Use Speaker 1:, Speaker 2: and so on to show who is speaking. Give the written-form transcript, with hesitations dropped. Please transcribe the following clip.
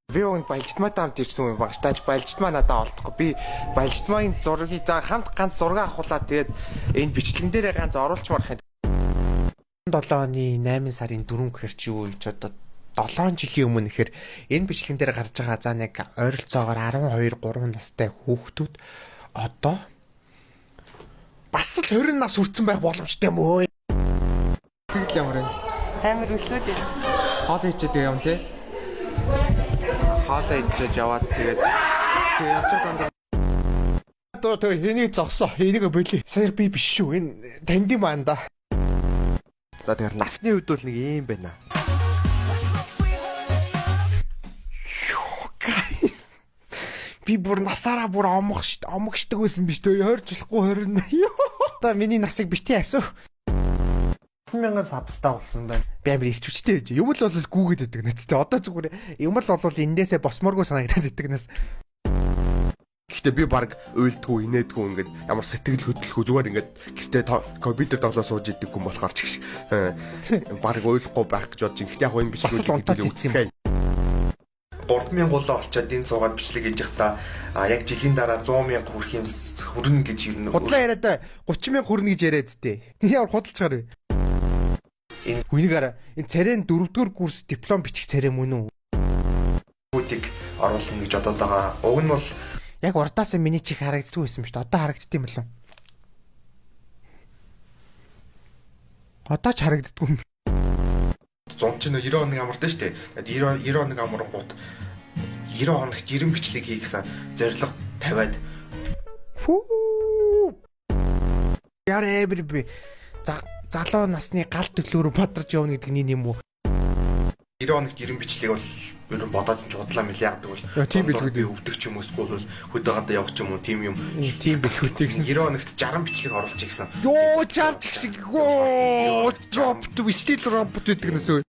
Speaker 1: Би өгөнд баялжтмаатай хамт ирсэн юм багш. Тааж баялжтмаа надад олдохгүй. Би баялжтмаагийн зургийг за хамт ганц зураг авахуулаад тэгээд энэ бичлэгэн дээрээ ганц оруулж марах юм. 7 оны 8 сарын 4 гэхэр чи юу ч одоо 7 жилийн өмнө гэхэр энэ бичлэгэн дээр гарч байгаа за нэг ойролцоогоор 12 3 настай хүүхдүүд одоо бас л 20 нас хүрсэн байх боломжтой юм өө. Тэгэл ямар вэ?
Speaker 2: Амар өсөөд юм.
Speaker 1: Хоол хийчээд юм те. Хоолоо идэж яваад тэгээд явж байгаа зам дээр хэнийг зогсоо энийг болий. Саяар би биш шүү. Энэ танд юм аанда. За тэгэхээр насны үед бол нэг юм байна. Би бүр насаараа бүр омогшдаг байсан биш үү? Хойрчлахгүй 20. Одоо миний насыг бити асуу. 1000 сабстаа болсон байна. Би амар ирчвчтэй байж. Юм л бол гүүгээд байдаг нэцтэй. Одоо зүгээр юм л бол эндээсээ босморгүй санагдаад байдаг нас. Гэхдээ би баг уйлдгүй, инээдгүй ингээд ямар сэтгэл хөдлөхгүй зүгээр ингээд гэртээ компьютер тоглоо сууж идэг хүн болохоор ч гэх баг уйлахгүй байх гэж бодож. Гэхдээ яг энэ биш үү? 3000 гулаа олчаад энэ цугаад бичлэг хийж явахдаа яг жилийн дараа 100,000 хүрэх юм хүрнэ гэж ирнэ. Худлаа яриад 30,000 хүрнэ гэж яриад тээ. Ямар худалчаар вэ? Энэ хүнийгээр энэ царайн 4-р курс диплом бичих царай мөн үү? Хүүтиг оруулна гэж бодоод байгаа. Уг нь бол яг урдаас миний чих харагддгүй байсан шүү дээ. Одоо харагддсан юм болов. Одоо ч харагддгүй юм. 100 ч 90 хоног амартай шүү дээ. 90 хоног амрангууд 90 хоногт 90 бичлэг хий гэсэн зорилго тавиад Ярэ би залуу насны гал төлөөрөө бодрож явна гэдэг нь юм уу? 90 хоногт 90 бичлэг бол ер нь бодоод ч удлаа мэл яадаг бол тийм билгүүд би өвдөх ч юм уу эсвэл хөдөөгөөдөө явах ч юм уу тийм юм тийм билгүүдтэй гэсэн 90 хоногт 60 бичлэг оруулчих гэсэн. Йоо чарч шиг гоо дроп ту стил ромпт гэдэг нэсөө.